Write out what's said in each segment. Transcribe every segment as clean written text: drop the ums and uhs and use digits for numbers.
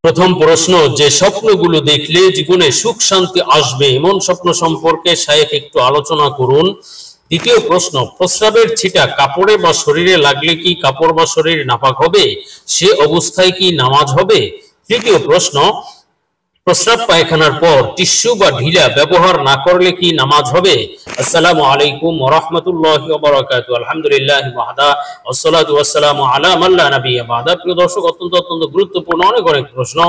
প্রথম প্রশ্ন, যে স্বপ্নগুলো দেখলে জীবনে সুখ শান্তি আসবে এমন স্বপ্ন সম্পর্কে শায়েখ একটু আলোচনা করুন। দ্বিতীয় প্রশ্ন, প্রস্রাবের ছিটা কাপড়ে বা শরীরে লাগলে কি কাপড় বা শরীর নাপাক হবে? সে অবস্থায় কি নামাজ হবে? তৃতীয় প্রশ্ন, প্রস্রাব পায়খানার পর টিস্যু বা ঢিলা ব্যবহার না করলে কি নামাজ হবে? আসসালামু আলাইকুম ওয়া রাহমাতুল্লাহি ওয়া বারাকাতুহু। আলহামদুলিল্লাহি ওয়াহদা ওয়াসসালাতু ওয়াসসালামু আলা মান লা নাবিয়্যা বা'দা। প্রিয় দর্শক, অত্যন্ত গুরুত্বপূর্ণ অনেক প্রশ্ন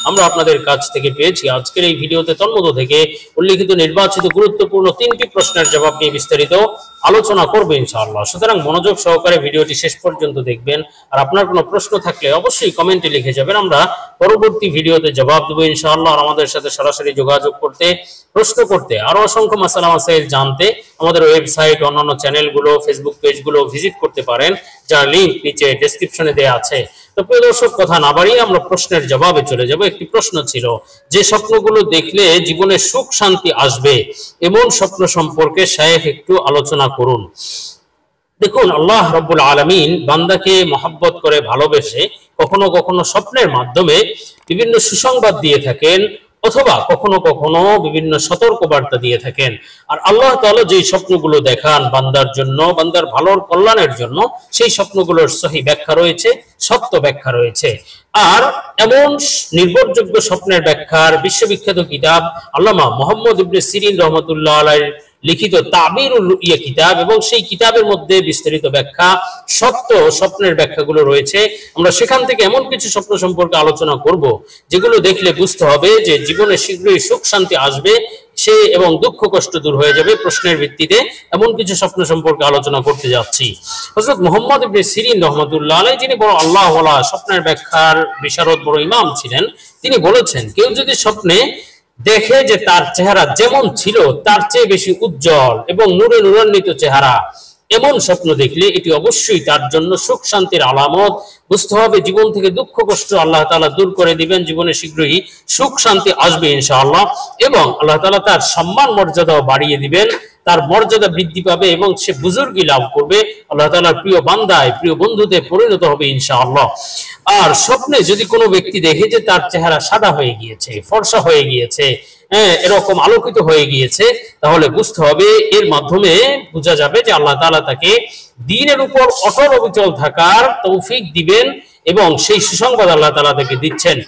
আমরা আপনাদের কাছ থেকে পেয়েছি। আজকের এই ভিডিওতে তন্মধ্য থেকে উল্লেখিত নির্বাচিত গুরুত্বপূর্ণ 3টি প্রশ্নের জবাব নিয়ে বিস্তারিত আলোচনা করব ইনশাআল্লাহ। সুতরাং মনোযোগ সহকারে ভিডিওটি শেষ পর্যন্ত দেখবেন। আর আপনার কোনো প্রশ্ন থাকলে অবশ্যই কমেন্টে লিখে যাবেন, আমরা পরবর্তী ভিডিওতে জবাব দেব ইনশাআল্লাহ। আর আমাদের সাথে সরাসরি যোগাযোগ করতে, প্রশ্ন করতে, আরো অসংখ্য মাসালা মাসাইল জানতে আমাদের ওয়েবসাইট, অন্যান্য চ্যানেলগুলো, ফেসবুক পেজগুলো ভিজিট করতে পারেন, যার লিংক নিচে ডেসক্রিপশনে দেওয়া আছে। তো প্রিয় দর্শক, কথা না বাড়িয়ে আমরা প্রশ্নের জবাবে চলে যাব। একটি প্রশ্ন ছিল, যে স্বপ্নগুলো দেখলে জীবনে সুখ শান্তি আসবে এমন স্বপ্ন সম্পর্কে শায়েখ একটু আলোচনা করুন। দেখুন, আল্লাহ রাব্বুল আলামিন বান্দাকে মহব্বত করে ভালোবেসে কখনো কখনো স্বপ্নের মাধ্যমে বিভিন্ন সুসংবাদ দিয়ে থাকেন, অথবা কখনো কখনো বিভিন্ন সতর্ক বার্তা দিয়ে থাকেন। আর আল্লাহ তাআলা যে স্বপ্নগুলো দেখান বান্দার জন্য, বান্দার ভালোর কল্যাণের জন্য, সেই স্বপ্নগুলোর সহি ব্যাখ্যা রয়েছে, সত্য ব্যাখ্যা রয়েছে। আর এমন নির্ভরযোগ্য স্বপ্নের ব্যাখ্যার বিশ্ববিখ্যাত কিতাব আল্লামা মুহাম্মদ ইবনে সিরিন রাহমাতুল্লাহ আলাইহির লিখিত তাবিরুল রুইয়া কিতাব, এবং সেই কিতাবের মধ্যে বিস্তারিত ব্যাখ্যা, সত্য স্বপ্নের ব্যাখ্যাগুলো রয়েছে। আমরা সেখান থেকে এমন কিছু স্বপ্ন সম্পর্কে আলোচনা করব যেগুলো দেখলে বুঝতে হবে যে জীবনে শীঘ্রই সুখ শান্তি আসবে, সে এবং দুঃখ কষ্ট দূর হয়ে যাবে। প্রশ্নের ভিত্তিতে এমন কিছু স্বপ্ন সম্পর্কে আলোচনা করতে যাচ্ছি। হযরত মুহাম্মদ ইবনে সিরিন রাহমাতুল্লাহ আলাইহি, যিনি বড় আল্লাহ ওয়ালা স্বপ্নের ব্যাখ্যার বিশারদ বড় ইমাম ছিলেন, তিনি বলেছেন, কেউ যদি স্বপ্নে দেখে যে তার চেহারা যেমন ছিল তার চেয়ে বেশি উজ্জ্বল এবং নূরে নূরান্বিত চেহারা, এমন স্বপ্ন দেখলে এটি অবশ্যই তার জন্য সুখ শান্তির আলামত। বুঝতে হবে জীবন থেকে দুঃখ কষ্ট আল্লাহ তাআলা দূর করে দিবেন, জীবনে শীঘ্রই সুখ শান্তি আসবে ইনশাআল্লাহ, এবং আল্লাহ তাআলা তার সম্মান মর্যাদাও বাড়িয়ে দিবেন, তার মর্যাদা বৃদ্ধি পাবে এবং সে বুজুর্গি লাভ করবে, আল্লাহ তাআলার প্রিয় বান্দায়, প্রিয় বন্ধুতে পরিণত হবে ইনশাআল্লাহ। আর স্বপ্নে যদি কোনো ব্যক্তি দেখে যে তার চেহারা সাদা হয়ে গিয়েছে, ফর্সা হয়ে গিয়েছে, এরকম আলোকিত হয়ে গিয়েছে, তাহলে বুঝতে হবে এর মাধ্যমে বোঝা যাবে যে আল্লাহ তাআলা তাকে দ্বীনের উপর অটল অবিচল থাকার তৌফিক দিবেন, এবং সেই সুসংবাদ আল্লাহ তাআলা তাকে দিচ্ছেন।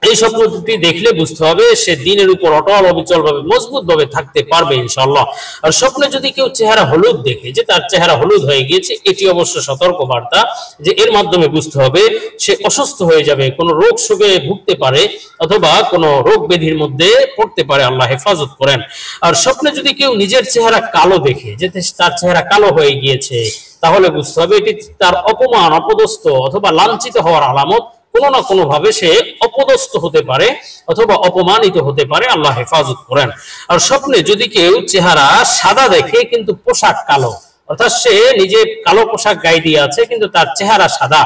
এই স্বপ্নটি দেখলে বুঝতে হবে সে দ্বীনের উপর অটল অবিচল ভাবে, মজবুত ভাবে থাকতে পারবে ইনশাআল্লাহ। আর স্বপ্নে যদি কেউ চেহারা হলুদ দেখে যে তার চেহারা হলুদ হয়ে গিয়েছে, এটি অবশ্য সতর্ক বার্তা যে এর মাধ্যমে বুঝতে হবে সে অসুস্থ হয়ে যাবে, কোনো রোগ শোকে ভুগতে পারে, অথবা কোনো রোগ ব্যাধির মধ্যে পড়তে পারে, আল্লাহ হেফাজত করেন। আর স্বপ্নে যদি কেউ নিজের চেহারা কালো দেখে যে তার চেহারা কালো হয়ে গিয়েছে, তাহলে বুঝতে হবে এটি তার অপমান, অপদস্থ অথবা লাঞ্ছিত হওয়ার আলামত। কোনো না কোনো ভাবে সে অপদস্থ হতে পারে অথবা অপমানিত হতে পারে, আল্লাহ হেফাজত করেন। আর স্বপ্নে যদি কেউ চেহারা সাদা দেখে কিন্তু পোশাক কালো, অর্থাৎ সে নিজে কালো পোশাক গায়ে দিয়ে আছে কিন্তু তার চেহারা সাদা,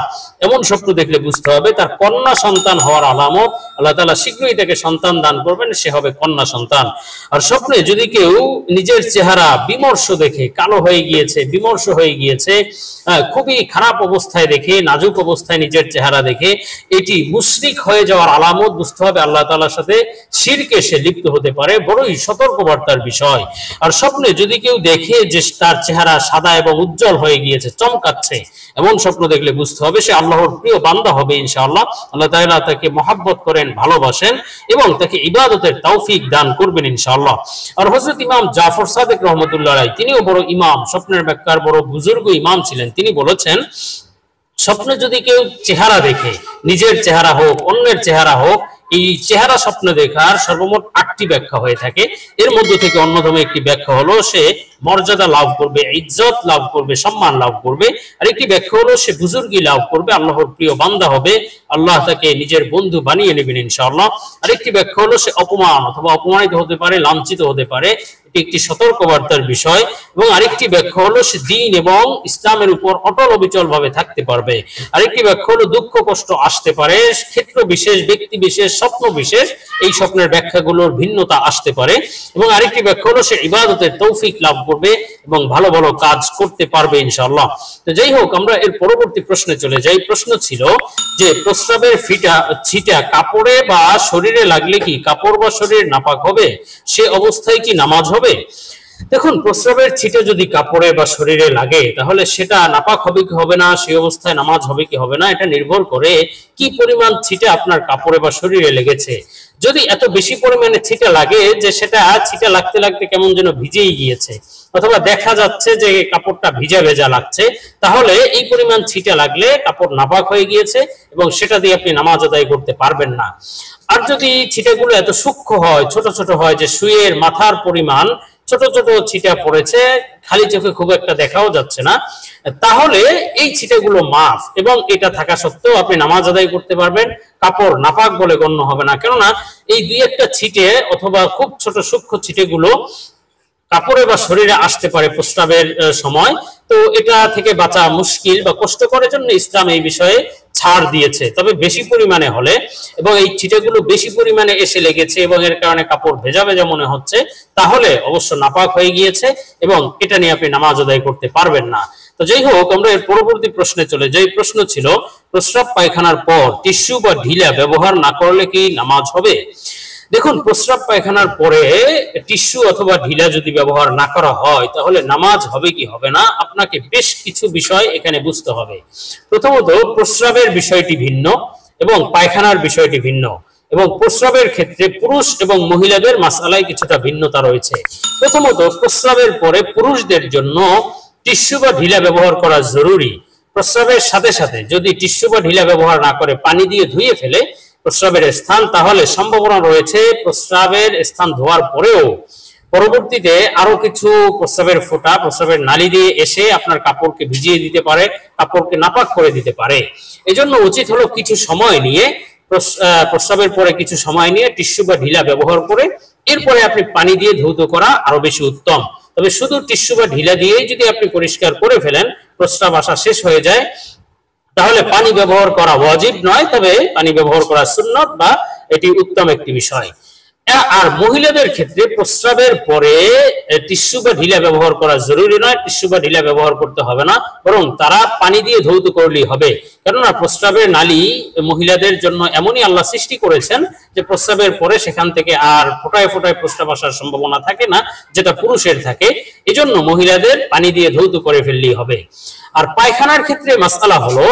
এমন স্বপ্ন দেখলে বুঝতে হবে তার কন্যা সন্তান হওয়ার আলামত। আল্লাহ তাআলা শীঘ্রই তাকে সন্তান দান করবেন, সে হবে কন্যা সন্তান। আর স্বপ্নে যদি কেউ নিজের চেহারা বিমর্ষ দেখে, কালো হয়ে গিয়েছে, বিমর্ষ হয়ে গিয়েছে, খুবই খারাপ অবস্থায় দেখে, নাজুক অবস্থায় নিজের চেহারা দেখে, এটি মুশরিক হয়ে যাওয়ার আলামত। বুঝতে হবে আল্লাহ তাআলার সাথে শিরকে সে লিপ্ত হতে পারে, বড়ই সতর্কবার্তার বিষয়। আর স্বপ্নে যদি কেউ দেখে যে তার চেহারা সাদা এবং উজ্জ্বল হয়ে গিয়েছে, চমকাচ্ছে, এমন স্বপ্ন দেখলে বুঝতে হবে সে আল্লাহর প্রিয় বান্দা হবে ইনশাআল্লাহ। আল্লাহ তাআলা তাকে মহব্বত করেন, ভালোবাসেন এবং তাকে ইবাদতের তৌফিক দান করবেন ইনশাআল্লাহ। আর হযরত ইমাম জাফর সাদিক রাহমাতুল্লাহ আলাইহি, তিনিও বড় ইমাম, স্বপ্নের ব্যাখ্যার বড় বুজুর্গ ইমাম ছিলেন, তিনি বলেছেন, স্বপ্নে যদি কেউ চেহারা দেখে, নিজের চেহারা হোক, অন্যের চেহারা হোক, এই চেহারা স্বপ্ন দেখার সর্বমোট 8টি ব্যাখ্যা হয়ে থাকে। এর মধ্যে থেকে অন্যতম একটি ব্যাখ্যা হলো সে মর্যাদা লাভ করবে, ইজ্জত লাভ করবে, সম্মান লাভ করবে। আর একটি ব্যাখ্যা হলো সে বুজুর্গি লাভ করবে, আল্লাহর প্রিয় বান্দা হবে, আল্লাহ তাকে নিজের বন্ধু বানিয়ে নেবেন ইনশাআল্লাহ। আর একটি ব্যাখ্যা হলো সে অপমান অথবা অপমানিত হতে পারে, লাঞ্ছিত হতে পারে, এটি একটি সতর্কবার্তার বিষয়। এবং আরেকটি ব্যাখ্যা হলো সে দ্বীন এবং ইসলামের উপর অটল অবিচল ভাবে থাকতে পারবে। আরেকটি ব্যাখ্যা হলো দুঃখ কষ্ট আসতে পারে, ক্ষেত্র বিশেষ, ব্যক্তি বিশেষ, স্বপ্ন বিশেষ, এই স্বপ্নের ব্যাখ্যাগুলোর ভিন্নতা আসতে পারে। এবং আরেকটি ব্যাখ্যা হলো সে ইবাদতের তৌফিক লাভ করবে এবং ভালো ভালো কাজ করতে পারবে ইনশাআল্লাহ। তো যাই হোক, আমরা এর পরবর্তী প্রশ্নে চলে যাই। প্রশ্ন ছিল যে প্রস্রাবের ছিটা কাপড়ে বা শরীরে লাগলে কি কাপড় বা শরীর নাপাক হবে? সে অবস্থায় কি নামাজ হবে? দেখুন, প্রস্রাবের ছিটা যদি কাপড়ে বা শরীরে লাগে তাহলে সেটা নাপাক হবে কি হবে না, সেই অবস্থায় নামাজ হবে কি হবে না, এটা নির্ভর করে কি পরিমাণ ছিটা আপনার কাপড়ে বা শরীরে লেগেছে। যদি এত বেশি পরিমাণে ছিটা লাগে যে সেটা ছিটা লাগতে লাগতে কেমন যেন ভিজেই গিয়েছে, অথবা দেখা যাচ্ছে যে কাপড়টা ভিজা ভেজা লাগছে, তাহলে এই পরিমাণ ছিটা লাগলে কাপড় নাপাক হয়ে গিয়েছে এবং সেটা দিয়ে আপনি নামাজ আদায় করতে পারবেন না। আর যদি ছিটাগুলো এত সূক্ষ্ম হয়, ছোট ছোট হয়, যে সুইয়ের মাথার পরিমাণ ছোট ছোট ছিটা পড়েছে, খালি চোখে খুব একটা দেখাও যাচ্ছে না, তাহলে এই ছিটাগুলো মাফ এবং এটা থাকা সত্ত্বেও আপনি নামাজ আদায় করতে পারবেন, কাপড় নাপাক বলে গণ্য হবে না। কেননা এই দুই একটা ছিটে অথবা খুব ছোট সূক্ষ্ম ছিটেগুলো কাপড়ে বা শরীরে আসতে পারে প্রস্রাবের সময়। তো এটা থেকে বাঁচা মুশকিল বা কষ্টকরের জন্য ইসলাম এই বিষয়ে ছাড় দিয়েছে। তবে বেশি পরিমাণে হলে এবং এই ছিটাগুলো বেশি পরিমাণে এসে লেগেছে এবং এর কারণে কাপড় ভেজা ভেজা মনে হচ্ছে, তাহলে অবশ্য নাপাক হয়ে গিয়েছে এবং এটা নিয়ে আপনি নামাজ আদায় করতে পারবেন না। তো যাই হোক, আমরা এর পরবর্তী প্রশ্নে চলে যাই। প্রশ্ন ছিল প্রস্রাব পায়খানার পর টিস্যু বা ঢিলা ব্যবহার না করলে কি নামাজ হবে? দেখুন, প্রস্রাব পায়খানার পরে টিস্যু অথবা ঢিলা যদি ব্যবহার না করা হয় তাহলে নামাজ হবে কি হবে না, আপনাকে বেশ কিছু বিষয় এখানে বুঝতে হবে। প্রথমত, প্রস্রাবের বিষয়টি ভিন্ন এবং পায়খানার বিষয়টি ভিন্ন, এবং প্রস্রাবের ক্ষেত্রে পুরুষ এবং মহিলাদের মাসআলায় কিছুটা ভিন্নতা রয়েছে। প্রথমত, প্রস্রাবের পরে পুরুষদের জন্য টিস্যু বা ঢিলা ব্যবহার করা জরুরি। প্রস্রাবের সাথে সাথে যদি টিস্যু বা ঢিলা ব্যবহার না করে পানি দিয়ে ধুয়ে ফেলে প্রস্রাবের স্থান, তাহলে সম্ভাবনা রয়েছে প্রস্রাবের স্থান ধোয়ার পরেও পরবর্তীতে আরো কিছু প্রস্রাবের ফোঁটা প্রস্রাবের নালী দিয়ে এসে আপনার কাপড়কে ভিজিয়ে দিতে পারে, কাপড়কে নাপাক করে দিতে পারে। এজন্য উচিত হলো কিছু সময় নিয়ে প্রস্রাবের পরে কিছু সময় নিয়ে টিস্যু বা ঢিলা ব্যবহার করে এরপরে আপনি পানি দিয়ে ধৌত করা আরো বেশি উত্তম। তবে শুধু টিস্যু বা ঢিলা দিয়েই যদি আপনি পরিষ্কার করে ফেলেন, প্রস্রাব আসা শেষ হয়ে যায়, তাহলে পানি ব্যবহার করা ওয়াজিব নয়, তবে পানি ব্যবহার করা সুন্নত বা এটি উত্তম একটি বিষয়। আর মহিলাদের ক্ষেত্রে প্রস্রাবের পরে টিস্যু বা ঢিলা ব্যবহার করা জরুরি নয়, টিস্যু বা ঢিলা ব্যবহার করতে হবে না, বরং তারা পানি দিয়ে ধৌত করলেই হবে। কেননা প্রস্রাবের নালী মহিলাদের জন্য এমনই আল্লাহ সৃষ্টি করেছেন যে প্রস্রাবের পরে সেখান থেকে আর ফোটায় ফোটায় প্রস্রাব আসার সম্ভাবনা থাকে না, যেটা পুরুষের থাকে। এজন্য মহিলাদের পানি দিয়ে ধৌত করে ফেললেই হবে। আর পায়খানার ক্ষেত্রে মাসআলা হলো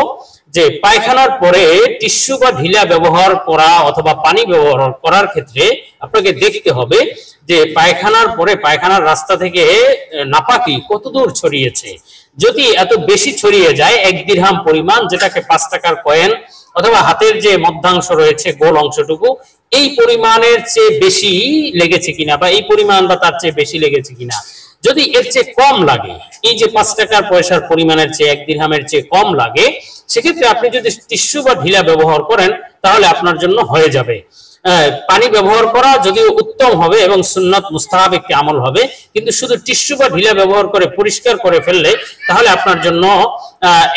যে পায়খানার পরে টিস্যু বা ঢিলা ব্যবহার করা অথবা পানি ব্যবহার করার ক্ষেত্রে আপনাকে দেখতে হবে যে পায়খানার পরে পায়খানার রাস্তা থেকে নাপাকি কতদূর ছড়িয়েছে। যদি এত বেশি ছড়িয়ে যায় 1 দিরহাম পরিমাণ, যেটাকে 5 টাকার কয়েন অথবা হাতের যে মধ্যাংশ রয়েছে গোল অংশটুকু, এই পরিমাণের চেয়ে বেশি লেগেছে কিনা বা এই পরিমাণ বা তার চেয়ে বেশি লেগেছে কিনা, যদি এর চেয়ে কম লাগে, এই যে 5 টাকার পয়সার পরিমাণের চেয়ে 1 দিরহামের চেয়ে কম লাগে, সেক্ষেত্রে আপনি যদি টিস্যু বা ঢিলা ব্যবহার করেন তাহলে আপনার জন্য হয়ে যাবে। পানি ব্যবহার করা যদিও উত্তম হবে এবং সুন্নাত মুস্তাহাব একটি আমল হবে, কিন্তু শুধু টিস্যু বা ঢিলা ব্যবহার করে পরিষ্কার করে ফেললে তাহলে আপনার জন্য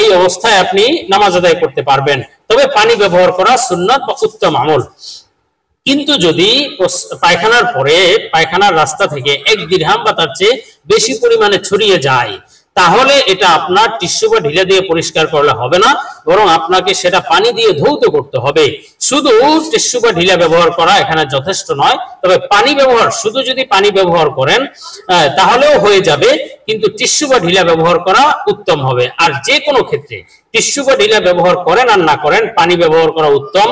এই অবস্থায় আপনি নামাজ আদায় করতে পারবেন। তবে পানি ব্যবহার করা সুন্নাত বা উত্তম আমল। কিন্তু যদি পায়খানার পরে পায়খানার রাস্তা থেকে 1 দিরহাম বা তার চেয়ে বেশি পরিমাণে ছড়িয়ে যায়, তাহলে এটা আপনার টিস্যু বা ঢিলা দিয়ে পরিষ্কার করলে হবে না, বরং আপনাকে সেটা পানি দিয়ে ধৌত করতে হবে। শুধু টিস্যু বা ঢিলা ব্যবহার করা এখানে যথেষ্ট নয়, তবে পানি ব্যবহার, শুধু যদি পানি ব্যবহার করেন তাহলেও হয়ে যাবে, কিন্তু টিস্যু বা ঢিলা ব্যবহার করা উত্তম হবে। আর যে কোনো ক্ষেত্রে টিস্যু বা ঢিলা ব্যবহার করেন আর না করেন, পানি ব্যবহার করা উত্তম।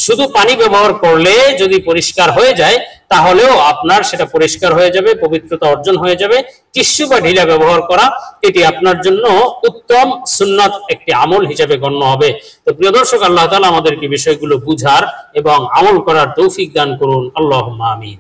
শুধু পানি ব্যবহার করলে যদি পরিষ্কার হয়ে যায় তাহলেও আপনার সেটা পরিষ্কার হয়ে যাবে, পবিত্রতা অর্জন হয়ে যাবে। টিস্যু বা ঢিলা ব্যবহার করা এটি আপনার জন্য উত্তম সুন্নাত একটি আমল হিসেবে গণ্য হবে। তো প্রিয় দর্শক, আল্লাহ তাআলা আমাদেরকে বিষয়গুলো বুঝার এবং আমল করার তৌফিক দান করুন। আল্লাহুম্মা আমিন।